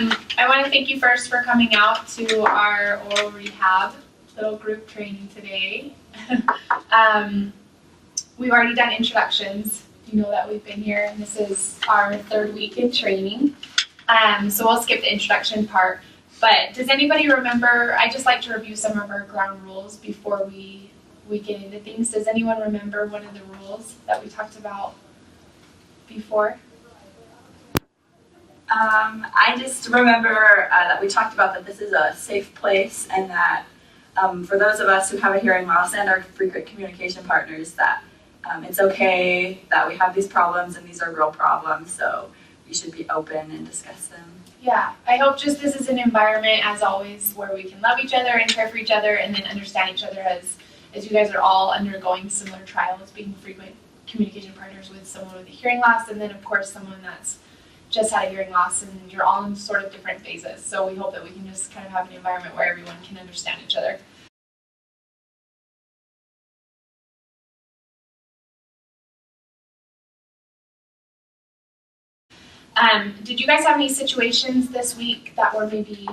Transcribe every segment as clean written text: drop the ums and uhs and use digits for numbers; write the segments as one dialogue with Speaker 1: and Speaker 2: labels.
Speaker 1: I want to thank you first for coming out to our oral rehab little group training today. We've already done introductions. You know that we've been here, and this is our third week in training. So we'll skip the introduction part. But does anybody remember, I just like to review some of our ground rules before we get into things. Does anyone remember one of the rules that we talked about before?
Speaker 2: I just remember that we talked about that this is a safe place, and that for those of us who have a hearing loss and our frequent communication partners, that it's okay that we have these problems and these are real problems, so we should be open and discuss them.
Speaker 1: Yeah, I hope just this is an environment, as always, where we can love each other and care for each other and then understand each other as you guys are all undergoing similar trials, being frequent communication partners with someone with a hearing loss, and then of course someone that's just had a hearing loss, and you're all in sort of different phases. So we hope that we can just kind of have an environment where everyone can understand each other. Did you guys have any situations this week that were maybe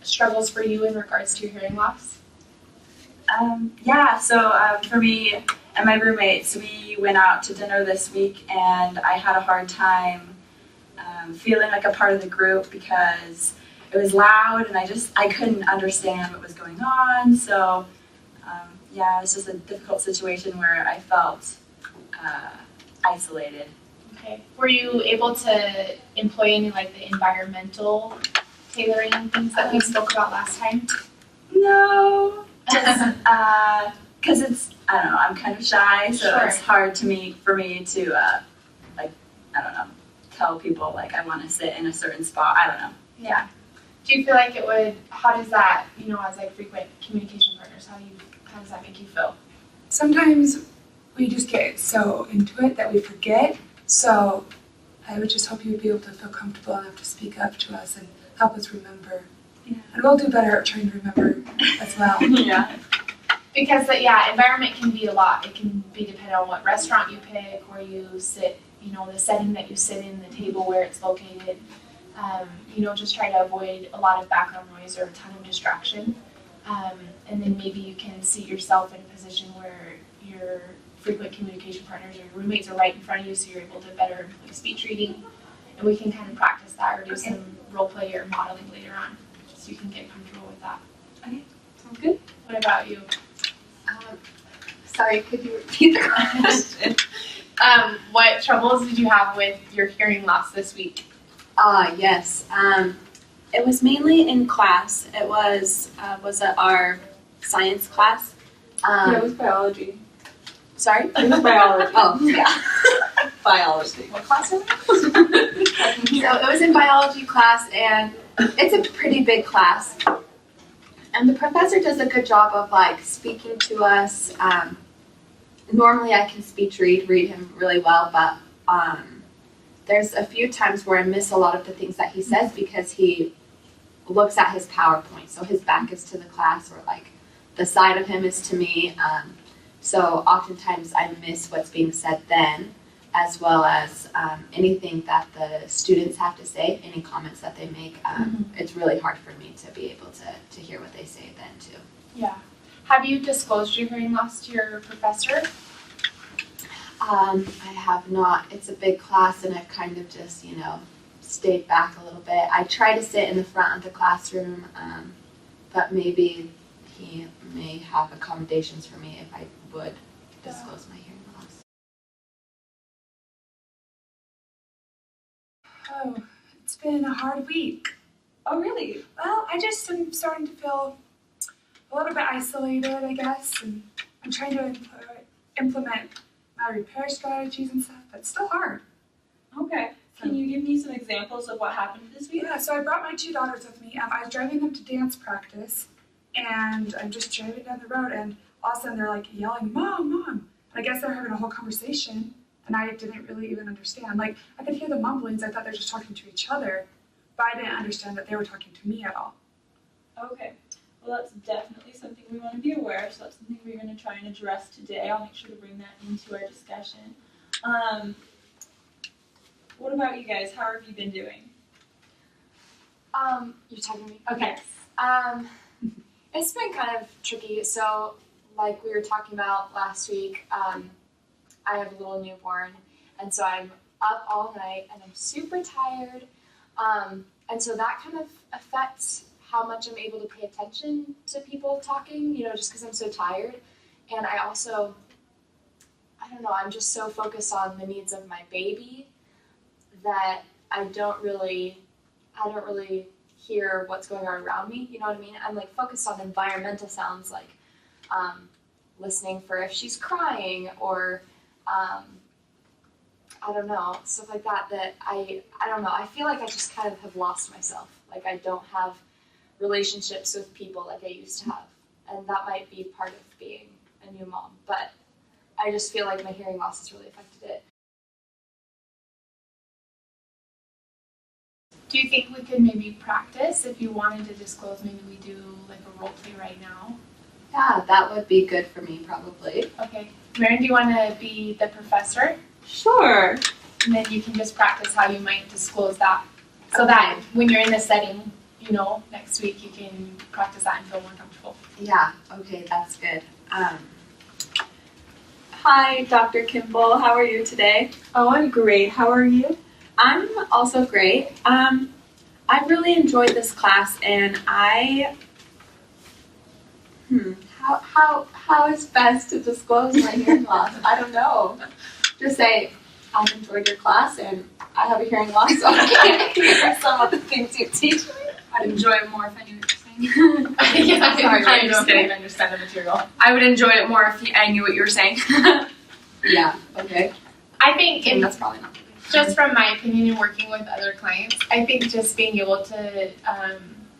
Speaker 1: struggles for you in regards to your hearing loss?
Speaker 2: For me and my roommates, we went out to dinner this week, and I had a hard time feeling like a part of the group because it was loud and I couldn't understand what was going on. So it's just a difficult situation where I felt isolated.
Speaker 1: Okay. Were you able to employ any like the environmental tailoring things that we spoke about last time?
Speaker 2: No, just because it's, I don't know, I'm kind of shy, so
Speaker 1: Sure.
Speaker 2: It's hard for me to tell people like I want to sit in a certain spot. I don't know.
Speaker 1: Yeah. Do you feel like it would, how does that, as like frequent communication partners, how does that make you feel?
Speaker 3: Sometimes we just get so into it that we forget. So I would just hope you would be able to feel comfortable enough to speak up to us and help us remember.
Speaker 2: Yeah.
Speaker 3: And we'll do better at trying to remember as well.
Speaker 2: Yeah.
Speaker 1: Because environment can be a lot. It can be dependent on what restaurant you pick, where you sit, the setting that you sit in, the table where it's located. Just try to avoid a lot of background noise or a ton of distraction. And then maybe you can see yourself in a position where your frequent communication partners or your roommates are right in front of you, so you're able to better employ speech reading. And we can kind of practice that or do some role play or modeling later on, so you can get comfortable with that.
Speaker 2: Okay, sounds good.
Speaker 1: What about you?
Speaker 4: Sorry, could you repeat the question?
Speaker 1: What troubles did you have with your hearing loss this week?
Speaker 4: Yes. It was mainly in class. It was it our science class?
Speaker 2: It was biology.
Speaker 4: Sorry?
Speaker 2: It was biology.
Speaker 4: Oh, yeah.
Speaker 2: Biology.
Speaker 4: What class are we? So it was in biology class, and it's a pretty big class. And the professor does a good job of like speaking to us. Normally I can speech read him really well, but there's a few times where I miss a lot of the things that he says because he looks at his PowerPoint. So his back is to the class, or like the side of him is to me. So oftentimes I miss what's being said then, as well as anything that the students have to say, any comments that they make. It's really hard for me to be able to hear what they say then too.
Speaker 1: Yeah. Have you disclosed your hearing loss to your professor?
Speaker 4: I have not. It's a big class, and I've kind of just, stayed back a little bit. I try to sit in the front of the classroom, but maybe he may have accommodations for me if I would disclose my hearing loss.
Speaker 3: Oh, it's been a hard week.
Speaker 2: Oh, really?
Speaker 3: Well, I just am starting to feel a little bit isolated, I guess, and I'm trying to implement my repair strategies and stuff, but it's still hard.
Speaker 5: Okay. Can you give me some examples of what happened this week?
Speaker 3: Yeah, so I brought my two daughters with me. I was driving them to dance practice, and I'm just driving down the road, and all of a sudden they're like yelling, "Mom, Mom!" And I guess they're having a whole conversation, and I didn't really even understand. Like, I could hear the mumblings. I thought they were just talking to each other, but I didn't understand that they were talking to me at all.
Speaker 5: Okay. Well, that's definitely something we want to be aware of, so that's something we're going to try and address today. I'll make sure to bring that into our discussion. What about you guys? How have you been doing?
Speaker 6: You're talking to me? Okay. It's been kind of tricky. So, like we were talking about last week, I have a little newborn, and so I'm up all night, and I'm super tired. And so that kind of affects how much I'm able to pay attention to people talking, just because I'm so tired. And I also, I don't know, I'm just so focused on the needs of my baby that I don't really hear what's going on around me, you know what I mean? I'm like focused on environmental sounds, like listening for if she's crying or I don't know, stuff like that I don't know, I feel like I just kind of have lost myself. Like I don't have relationships with people like I used to have. And that might be part of being a new mom, but I just feel like my hearing loss has really affected it.
Speaker 1: Do you think we could maybe practice if you wanted to disclose? Maybe we do like a role play right now.
Speaker 4: Yeah, that would be good for me probably.
Speaker 1: Okay. Maren, do you want to be the professor?
Speaker 5: Sure.
Speaker 1: And then you can just practice how you might disclose that. So that when you're in the setting, next week you can practice that and feel more comfortable.
Speaker 4: Yeah, okay, that's good.
Speaker 7: Hi, Dr. Kimball. How are you today?
Speaker 5: Oh, I'm great. How are you?
Speaker 7: I'm also great. I really enjoyed this class, and
Speaker 4: How is best to disclose my hearing loss? I don't know. Just say, I've enjoyed your class and I have a hearing loss, so I can't hear some of the things you teach me.
Speaker 8: I'd enjoy it more if I knew what you're saying.
Speaker 1: Yeah,
Speaker 8: Sorry,
Speaker 1: I
Speaker 8: understand.
Speaker 1: understand the material.
Speaker 8: I would enjoy it more if I knew what you were saying.
Speaker 4: Yeah, okay.
Speaker 1: I think
Speaker 4: And that's probably not good.
Speaker 1: just from my opinion in working with other clients, I think just being able to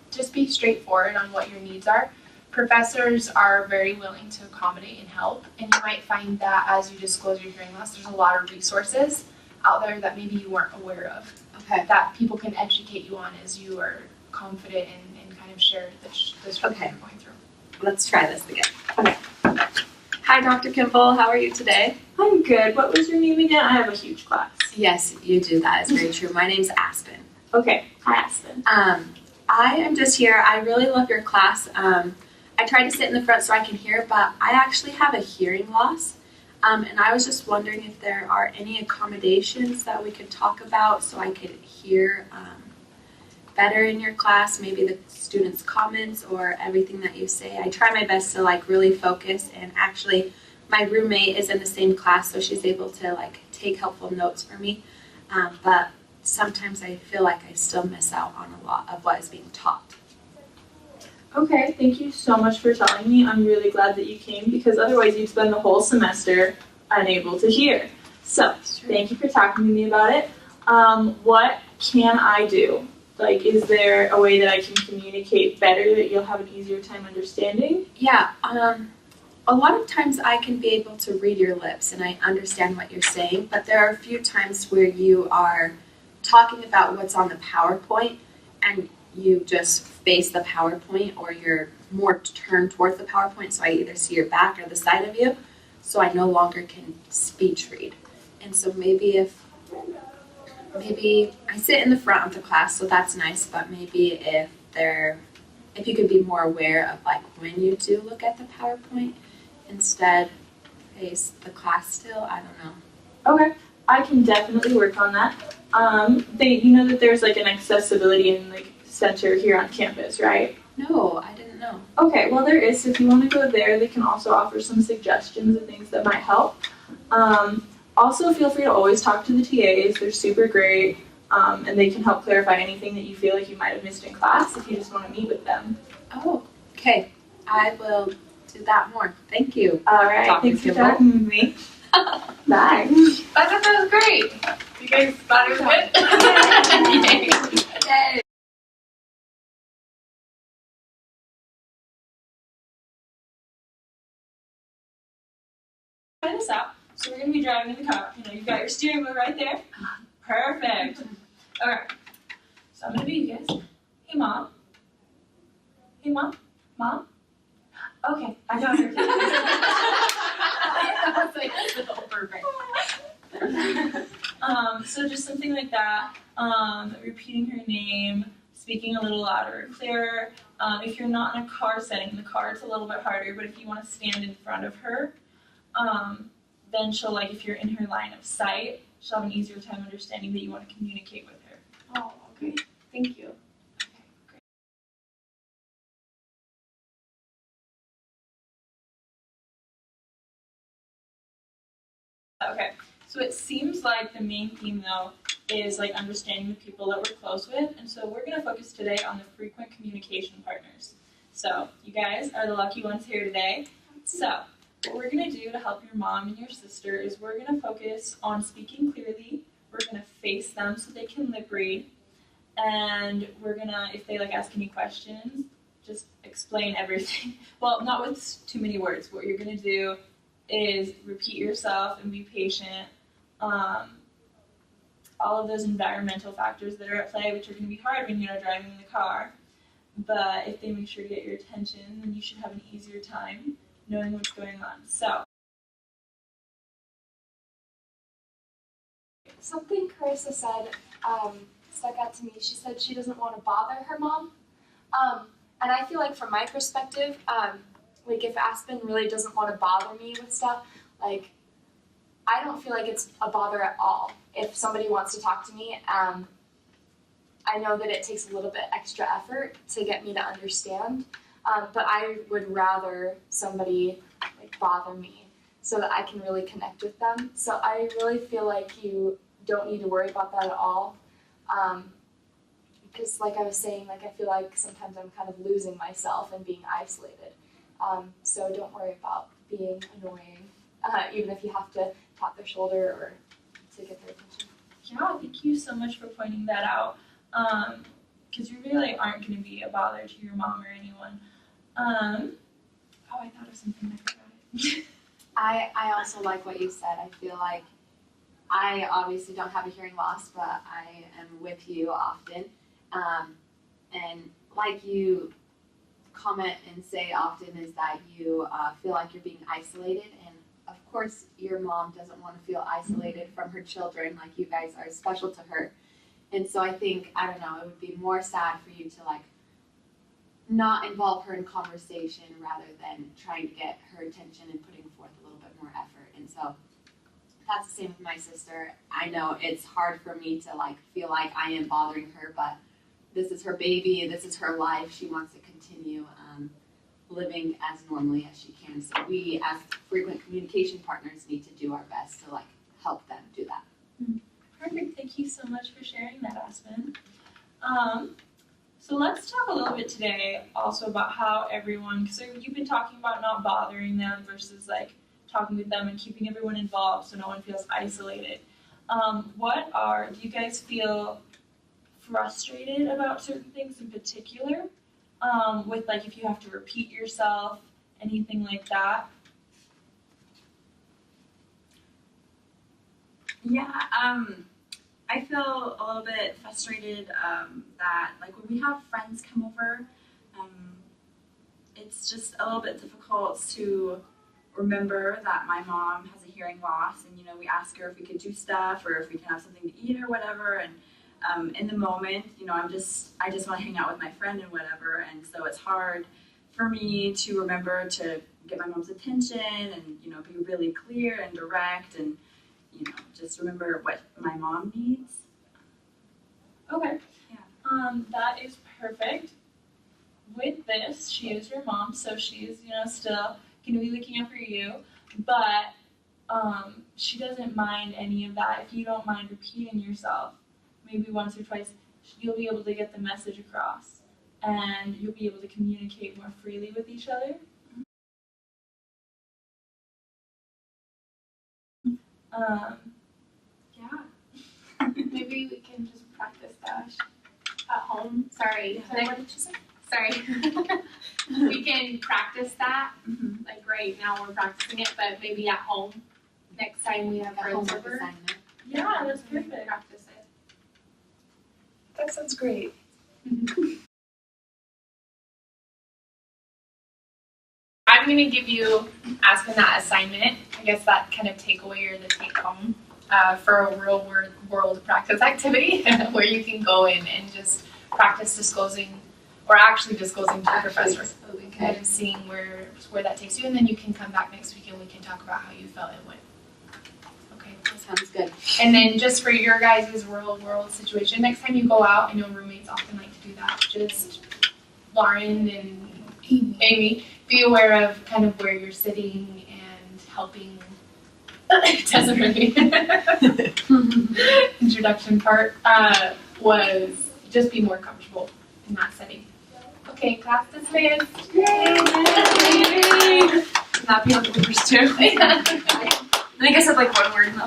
Speaker 1: just be straightforward on what your needs are. Professors are very willing to accommodate and help, and you might find that as you disclose your hearing loss, there's a lot of resources out there that maybe you weren't aware of
Speaker 4: Okay.
Speaker 1: that people can educate you on as you are confident and kind of share the struggle
Speaker 4: Okay.
Speaker 1: you're going through.
Speaker 4: Let's try this again.
Speaker 7: hi, Dr. Kimball. How are you today?
Speaker 5: I'm good. What was your name again? I have a huge class.
Speaker 4: Yes, you do. That is very true. My name's Aspen.
Speaker 5: Okay. Hi, Aspen.
Speaker 7: I am just here. I really love your class. I try to sit in the front so I can hear, but I actually have a hearing loss. And I was just wondering if there are any accommodations that we could talk about so I could hear better in your class, maybe the students' comments or everything that you say. I try my best to really focus, and actually my roommate is in the same class, so she's able to take helpful notes for me. But sometimes I feel like I still miss out on a lot of what is being taught.
Speaker 5: Okay, thank you so much for telling me. I'm really glad that you came because otherwise you'd spend the whole semester unable to hear. So, thank you for talking to me about it. What can I do? Is there a way that I can communicate better that you'll have an easier time understanding?
Speaker 7: Yeah, a lot of times I can be able to read your lips and I understand what you're saying, but there are a few times where you are talking about what's on the PowerPoint and you just face the PowerPoint or you're more turned towards the PowerPoint, so I either see your back or the side of you, so I no longer can speech read. And so maybe I sit in the front of the class, so that's nice, but maybe if you could be more aware of when you do look at the PowerPoint, instead face the class still, I don't know.
Speaker 5: Okay, I can definitely work on that. You know that there's an accessibility and center here on campus, right?
Speaker 7: No, I didn't know.
Speaker 5: Okay, well there is. If you want to go there, they can also offer some suggestions and things that might help. Also, feel free to always talk to the TAs. They're super great, and they can help clarify anything that you feel like you might have missed in class if you just want to meet with them.
Speaker 7: Oh, okay. I will do that more. Thank you.
Speaker 5: All right,
Speaker 7: Dr.
Speaker 5: thanks for
Speaker 7: Kimball.
Speaker 5: talking with me. Bye.
Speaker 1: I thought that was great. You guys thought it was good?
Speaker 4: Yay.
Speaker 5: Try this out. So we're going to be driving in the car. You've got your steering wheel right there. Perfect. All right. So I'm going to be you guys. Hey, Mom. Hey, Mom. Mom. Okay, I got her. So just something like that. Repeating her name, speaking a little louder or clearer. If you're not in a car setting, in the car it's a little bit harder, but if you want to stand in front of her, then she'll, like, if you're in her line of sight, she'll have an easier time understanding that you want to communicate with her.
Speaker 6: Oh, okay. Thank you. Okay, great.
Speaker 5: Okay, so it seems like the main theme, though, is like understanding the people that we're close with, and so we're going to focus today on the frequent communication partners. So you guys are the lucky ones here today. So what we're going to do to help your mom and your sister is we're going to focus on speaking clearly. We're going to face them so they can lip read, and we're going to, if they like ask any questions, just explain everything. Well, not with too many words. What you're going to do is repeat yourself and be patient. All of those environmental factors that are at play, which are going to be hard when you're driving in the car. But if they make sure to get your attention, then you should have an easier time knowing what's going on. So,
Speaker 6: Something Carissa said stuck out to me. She said she doesn't want to bother her mom. And I feel like from my perspective, like if Aspen really doesn't want to bother me with stuff, like I don't feel like it's a bother at all. If somebody wants to talk to me, I know that it takes a little bit extra effort to get me to understand, but I would rather somebody like bother me so that I can really connect with them. So I really feel like you don't need to worry about that at all. Because like I was saying, like I feel like sometimes I'm kind of losing myself and being isolated. So don't worry about being annoying, even if you have to tap their shoulder or to get their attention.
Speaker 5: yeah, thank you so much for pointing that out. Because you really aren't going to be a bother to your mom or anyone. I thought of something I forgot it.
Speaker 4: I also like what you said. I feel like I obviously don't have a hearing loss, but I am with you often. And like you comment and say often is that you feel like you're being isolated. And of course, your mom doesn't want to feel isolated from her children, like you guys are special to her. And so I think, I don't know, it would be more sad for you to like not involve her in conversation rather than trying to get her attention and putting forth a little bit more effort. And so that's the same with my sister. I know it's hard for me to like feel like I am bothering her, but this is her baby, this is her life. She wants to continue living as normally as she can. So we, as frequent communication partners, need to do our best to like help them do that.
Speaker 5: Perfect. Thank you so much for sharing that, Aspen. So let's talk a little bit today also about how everyone, because you've been talking about not bothering them versus like talking with them and keeping everyone involved so no one feels isolated. Do you guys feel frustrated about certain things in particular? With like if you have to repeat yourself, anything like that?
Speaker 2: Yeah, I feel a little bit frustrated that like when we have friends come over, it's just a little bit difficult to remember that my mom has a hearing loss, and we ask her if we could do stuff or if we can have something to eat or whatever, and in the moment, I just want to hang out with my friend and whatever, and so it's hard for me to remember to get my mom's attention and be really clear and direct and just remember what my mom needs.
Speaker 5: Okay.
Speaker 2: Yeah.
Speaker 5: That is perfect. With this, she is your mom, so she is, still going to be looking out for you, but she doesn't mind any of that. If you don't mind repeating yourself, maybe once or twice, you'll be able to get the message across, and you'll be able to communicate more freely with each other. Yeah.
Speaker 1: Maybe we can just practice that at home. Sorry.
Speaker 2: Yeah.
Speaker 1: What did you say? Sorry. We can practice that.
Speaker 2: Mm-hmm.
Speaker 1: Like right now we're practicing it, but maybe at home next time we have
Speaker 4: A
Speaker 1: friends
Speaker 4: homework
Speaker 1: over.
Speaker 4: assignment.
Speaker 5: Yeah, that's
Speaker 1: we can
Speaker 5: perfect.
Speaker 1: practice it.
Speaker 3: That sounds great.
Speaker 1: I'm going to give you, Aspen, that assignment. I guess that kind of takeaway or the take home for a real world practice activity where you can go in and just practice disclosing, or actually disclosing to the professor.
Speaker 4: Okay.
Speaker 1: Kind of seeing where that takes you, and then you can come back next week and we can talk about how you felt it went. Okay.
Speaker 4: That sounds good.
Speaker 1: And then just for your guys' real world situation, next time you go out, I know roommates often like to do that. Just Lauren and Amy, be aware of kind of where you're sitting and helping. Desiree. Introduction part was just be more comfortable in that setting. Okay, class dismissed.
Speaker 8: Can that be on the papers too? I think I said like one word in the